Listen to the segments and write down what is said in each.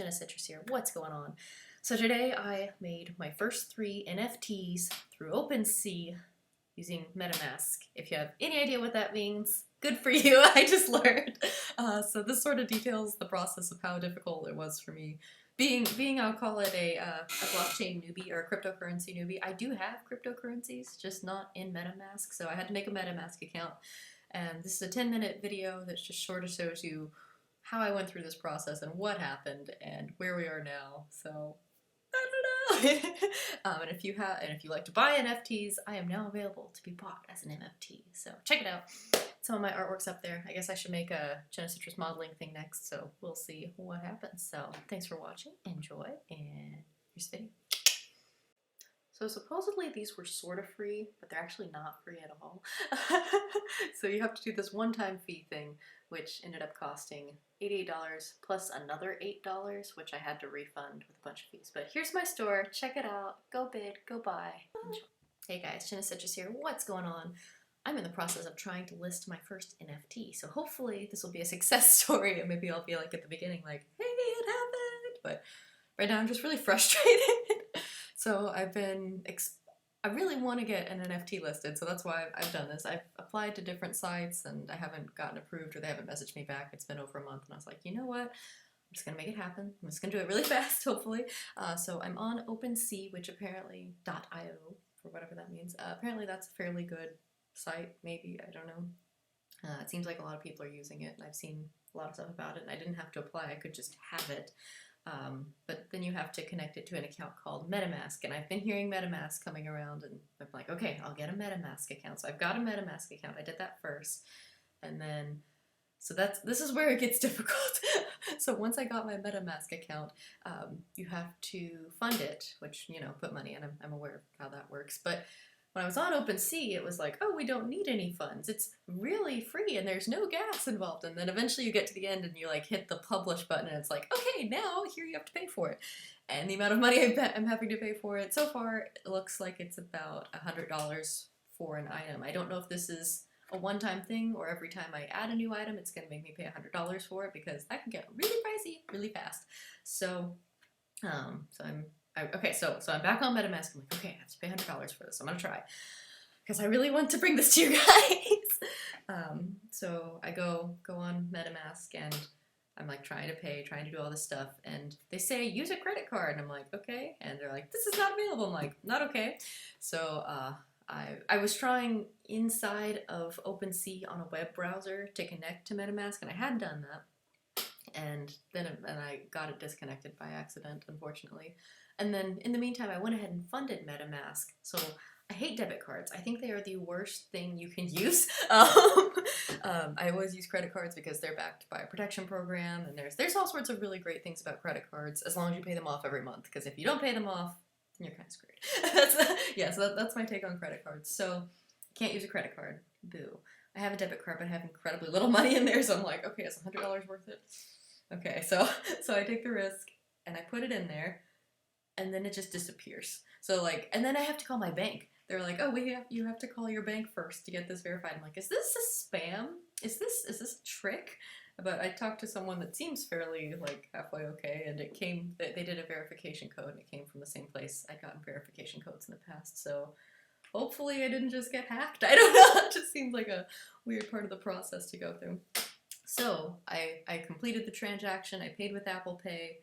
Jenna Citrus here. What's going on? So today I made my first 3 NFTs through OpenSea using MetaMask. If you have any idea what that means, good for you. I just learned. So this sort of details the process of how difficult it was for me. Being I'll call it a blockchain newbie or a cryptocurrency newbie. I do have cryptocurrencies, just not in MetaMask. So I had to make a MetaMask account. And this is a 10-minute video that just sort of shows you how I went through this process and what happened and where we are now. So I don't know. And if you like to buy NFTs, I am now available to be bought as an NFT. So check it out. Some of my artwork's up there. I guess I should make a Jenna Citrus modeling thing next, so we'll see what happens. So thanks for watching, enjoy, and here's the video. So supposedly these were sort of free, but they're actually not free at all. So you have to do this one-time fee thing, which ended up costing $88 plus another $8, which I had to refund with a bunch of fees. But here's my store, check it out, go bid, go buy. Enjoy. Hey guys, Jenna Citrus here, what's going on? I'm in the process of trying to list my first NFT, so hopefully this will be a success story, and maybe I'll be like at the beginning like, hey, it happened! But right now I'm just really frustrated. So I really want to get an NFT listed, so that's why I've done this. I've applied to different sites and I haven't gotten approved or they haven't messaged me back. It's been over a month and I was like, you know what? I'm just going to make it happen. I'm just going to do it really fast, hopefully. So I'm on OpenSea, which apparently .io, or whatever that means. Apparently that's a fairly good site, maybe, I don't know. It seems like a lot of people are using it and I've seen a lot of stuff about it and I didn't have to apply, I could just have it. But then you have to connect it to an account called MetaMask, and I've been hearing MetaMask coming around, and I'm like, okay, I'll get a MetaMask account. So I've got a MetaMask account. I did that first, and then, so this is where it gets difficult. So once I got my MetaMask account, you have to fund it, which, you know, put money in. I'm aware of how that works, but when I was on OpenSea, it was like, oh, we don't need any funds. It's really free and there's no gas involved. And then eventually you get to the end and you like hit the publish button and it's like, okay, now here you have to pay for it. And the amount of money I'm having to pay for it so far, it looks like it's about $100 for an item. I don't know if this is a one-time thing or every time I add a new item, it's going to make me pay $100 for it because that can get really pricey really fast. So, Okay, so I'm back on MetaMask. I'm like, okay, I have to pay $100 for this. I'm gonna try because I really want to bring this to you guys. So I go on MetaMask and I'm like trying to do all this stuff, and they say use a credit card, and I'm like, okay, and they're like, this is not available. I'm like, not okay. So I was trying inside of OpenSea on a web browser to connect to MetaMask, and I had done that, and then I got it disconnected by accident, unfortunately. And then, in the meantime, I went ahead and funded MetaMask. So, I hate debit cards. I think they are the worst thing you can use. I always use credit cards because they're backed by a protection program, and there's all sorts of really great things about credit cards, as long as you pay them off every month. Because if you don't pay them off, then you're kind of screwed. So that's my take on credit cards. So, can't use a credit card. Boo. I have a debit card, but I have incredibly little money in there, so I'm like, okay, is $100 worth it? Okay, so I take the risk, and I put it in there. And then it just disappears. So like, and then I have to call my bank. They're like, oh, you have to call your bank first to get this verified. I'm like, is this a spam? Is this a trick? But I talked to someone that seems fairly like halfway okay, and it came, they did a verification code, and it came from the same place I'd gotten verification codes in the past. So hopefully I didn't just get hacked. I don't know. It just seems like a weird part of the process to go through. So I completed the transaction. I paid with Apple Pay.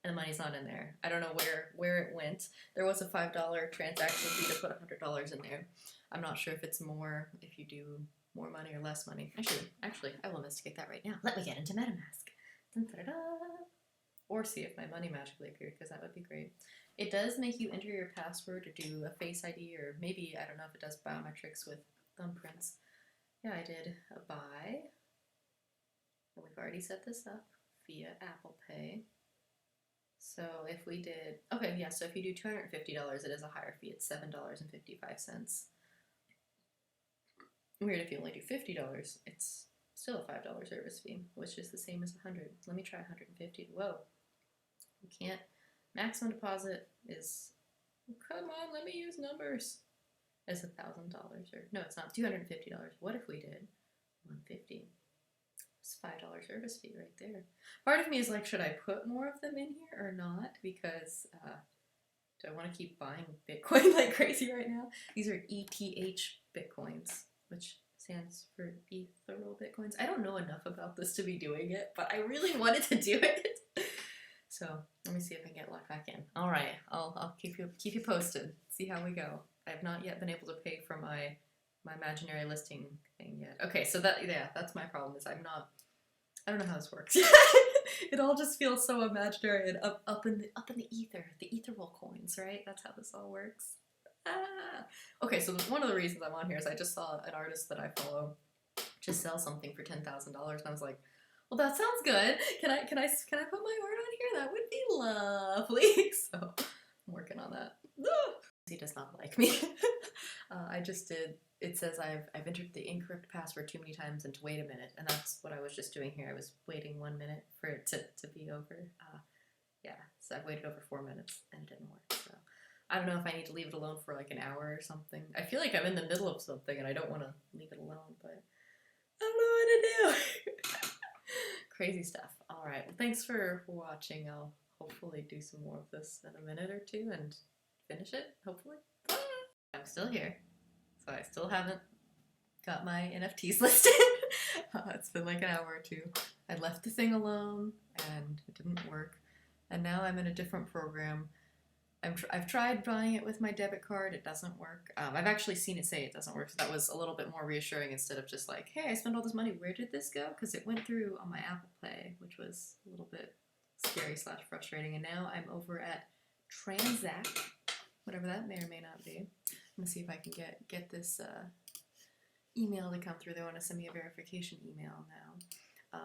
And the money's not in there. I don't know where it went. There was a $5 transaction fee to put $100 in there. I'm not sure if it's more if you do more money or less money. Actually, I will investigate that right now. Let me get into MetaMask. Dun-da-da-da. Or see if my money magically appeared, because that would be great. It does make you enter your password or do a Face ID, or maybe, I don't know if it does biometrics with thumbprints. Yeah, I did a buy. And we've already set this up via Apple Pay. So if we did, okay, yeah, so if you do $250, it is a higher fee. It's $7.55. Weird if you only do $50, it's still a $5 service fee, which is the same as $100. Let me try $150. Whoa. You can't. Maximum deposit is, oh, come on, let me use numbers. It's $1,000, or no, it's not, $250. What if we did $150? It's $5 service fee right there. Part of me is like, should I put more of them in here or not? Because do I want to keep buying Bitcoin like crazy right now? These are ETH Bitcoins, which stands for ethereal Bitcoins. I don't know enough about this to be doing it, but I really wanted to do it. So let me see if I can get locked back in. All right, I'll keep you posted. See how we go. I have not yet been able to pay for my imaginary listing thing yet. Okay, so that's my problem. Is I don't know how this works. It all just feels so imaginary and up in the ether, the ethereal coins, right? That's how this all works. Ah. Okay, so one of the reasons I'm on here is I just saw an artist that I follow just sell something for $10,000, and I was like, well, that sounds good. Can I put my art on here? That would be lovely. So I'm working on that. He does not like me. I just did. It says I've entered the incorrect password too many times and to wait a minute, and that's what I was just doing here. I was waiting 1 minute for it to be over. Yeah, so I've waited over 4 minutes and it didn't work. So I don't know if I need to leave it alone for like an hour or something. I feel like I'm in the middle of something and I don't want to leave it alone, but I don't know what to do. Crazy stuff. All right. Well, thanks for watching. I'll hopefully do some more of this in a minute or two and finish it, hopefully. I'm still here, so I still haven't got my NFTs listed. It's been like an hour or two. I left the thing alone and it didn't work. And now I'm in a different program. I've tried buying it with my debit card. It doesn't work. I've actually seen it say it doesn't work, so that was a little bit more reassuring instead of just like, hey, I spent all this money. Where did this go? Because it went through on my Apple Pay, which was a little bit scary / frustrating. And now I'm over at Transact, whatever that may or may not be. I'm gonna see if I can get this email to come through. They want to send me a verification email now.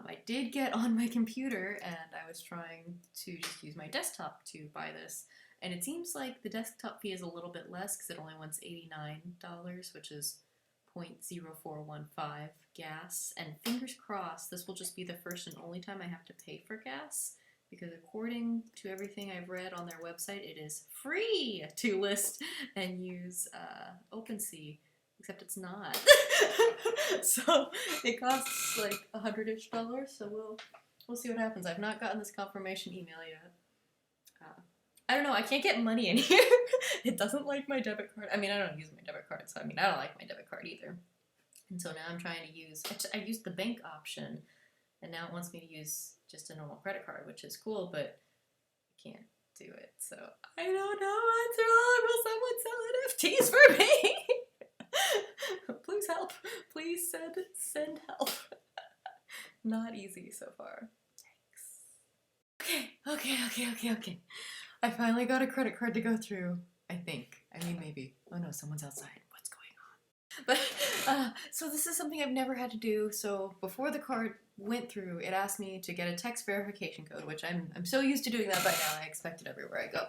I did get on my computer and I was trying to just use my desktop to buy this. And it seems like the desktop fee is a little bit less because it only wants $89, which is 0.0415 gas. And fingers crossed, this will just be the first and only time I have to pay for gas, because according to everything I've read on their website, it is free to list and use OpenSea, except it's not. So it costs like $100-ish, so we'll see what happens. I've not gotten this confirmation email yet. I don't know, I can't get money in here. It doesn't like my debit card. I mean, I don't use my debit card, so I mean, I don't like my debit card either. And so now I'm trying to use, I used the bank option, and now it wants me to use just a normal credit card, which is cool, but I can't do it. So I don't know what's wrong. Will someone sell NFTs for me? Please help. Please send help. Not easy so far. Thanks. Okay. I finally got a credit card to go through, I think. I mean, maybe. Oh no, someone's outside. What's going on? But, so this is something I've never had to do. So before the card went through, it asked me to get a text verification code, which I'm so used to doing that by now. I expect it everywhere I go.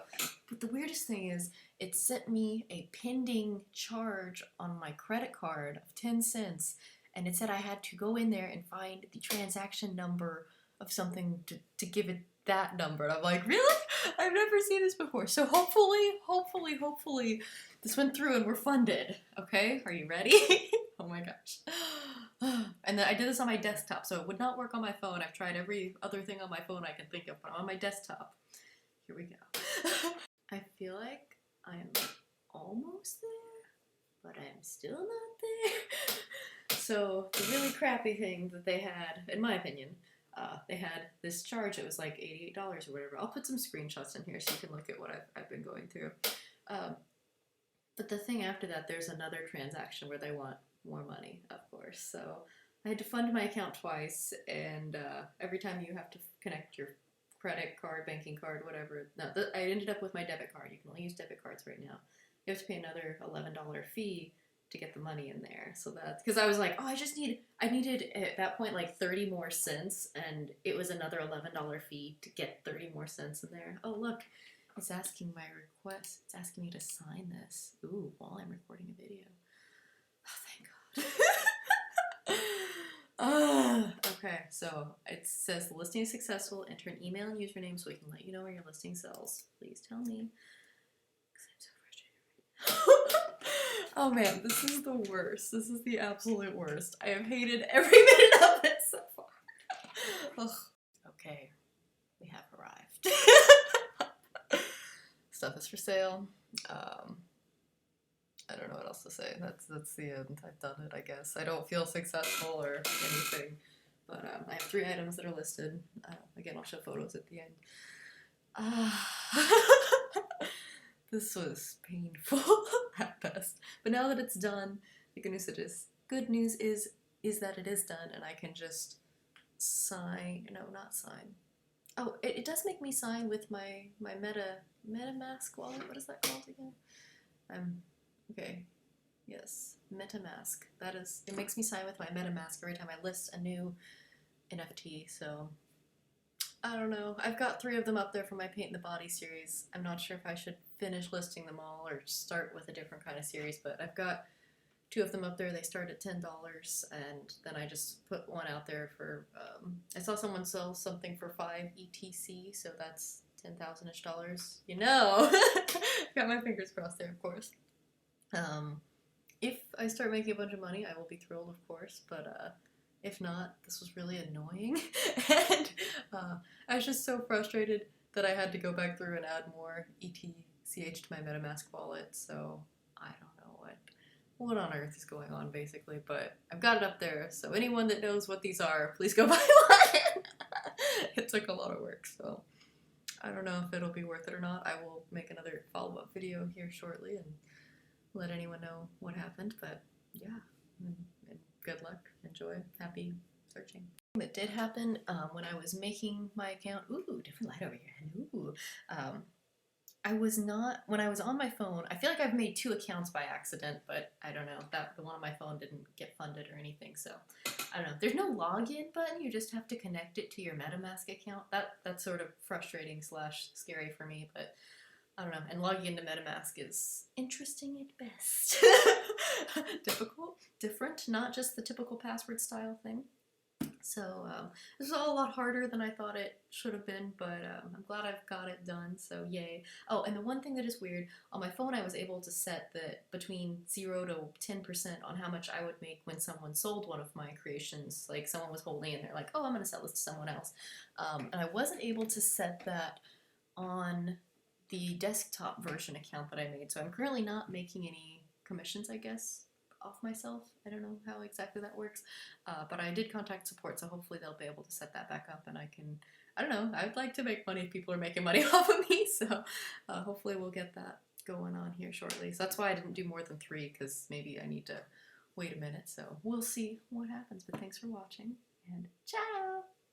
But the weirdest thing is, it sent me a pending charge on my credit card of 10 cents. And it said I had to go in there and find the transaction number of something to give it that number. And I'm like, really? I've never seen this before. So hopefully this went through and we're funded. Okay, are you ready? Oh my gosh. And then I did this on my desktop, so it would not work on my phone. I've tried every other thing on my phone I can think of, but on my desktop. Here we go. I feel like I'm almost there, but I'm still not there. So the really crappy thing that they had, in my opinion, they had this charge. It was like $88 or whatever. I'll put some screenshots in here so you can look at what I've been going through. But the thing after that, there's another transaction where they want more money, of course. So I had to fund my account twice, and every time you have to connect your credit card, banking card, whatever. No, I ended up with my debit card. You can only use debit cards right now. You have to pay another $11 fee to get the money in there. So that's because I was like, oh, I needed at that point like 30 more cents, and it was another $11 fee to get 30 more cents in there. Oh, look, it's asking my request. It's asking me to sign this. Ooh, while I'm recording a video. Oh, thank God. Okay, so it says the listing is successful. Enter an email and username so we can let you know where your listing sells. Please tell me. Because I'm so frustrated. Oh man, this is the worst. This is the absolute worst. I have hated every minute of it so far. Ugh. Okay, we have arrived. Stuff is for sale. I don't know what else to say. That's the end. I've done it, I guess. I don't feel successful or anything, but I have 3 items that are listed. Again, I'll show photos at the end. This was painful at best, but now that it's done, the good news is that it is done, and I can just sign. No, not sign. Oh, it does make me sign with my MetaMask wallet. What is that called again? Okay. Yes, MetaMask. It makes me sign with my MetaMask every time I list a new NFT, so I don't know. I've got 3 of them up there for my Paint in the Body series. I'm not sure if I should finish listing them all or start with a different kind of series, but I've got 2 of them up there. They start at $10, and then I just put one out there for, I saw someone sell something for 5 ETC, so that's $10,000-ish dollars. You know! Got my fingers crossed there, of course. If I start making a bunch of money, I will be thrilled, of course, but if not, this was really annoying, and I was just so frustrated that I had to go back through and add more ETCH to my MetaMask wallet, so I don't know what on earth is going on, basically, but I've got it up there, so anyone that knows what these are, please go buy one! It took a lot of work, so I don't know if it'll be worth it or not. I will make another follow-up video here shortly and let anyone know what happened, but yeah, and good luck, enjoy, happy searching. That did happen when I was making my account. Ooh, different light over here. Ooh. When I was on my phone, I feel like I've made 2 accounts by accident, but I don't know, the one on my phone didn't get funded or anything, so I don't know. There's no login button, you just have to connect it to your MetaMask account. That's sort of frustrating / scary for me, but I don't know, and logging into MetaMask is interesting at best. Difficult, different, not just the typical password style thing. So this was all a lot harder than I thought it should have been, but I'm glad I've got it done, so yay. Oh, and the one thing that is weird, on my phone I was able to set between 0 to 10% on how much I would make when someone sold one of my creations. Like someone was holding it and they're like, oh, I'm going to sell this to someone else. And I wasn't able to set that on the desktop version account that I made, so I'm currently not making any commissions, I guess, off myself. I don't know how exactly that works, but I did contact support, so hopefully they'll be able to set that back up, and I don't know, I'd like to make money if people are making money off of me, so hopefully we'll get that going on here shortly. So that's why I didn't do more than 3, because maybe I need to wait a minute, so we'll see what happens, but thanks for watching, and ciao!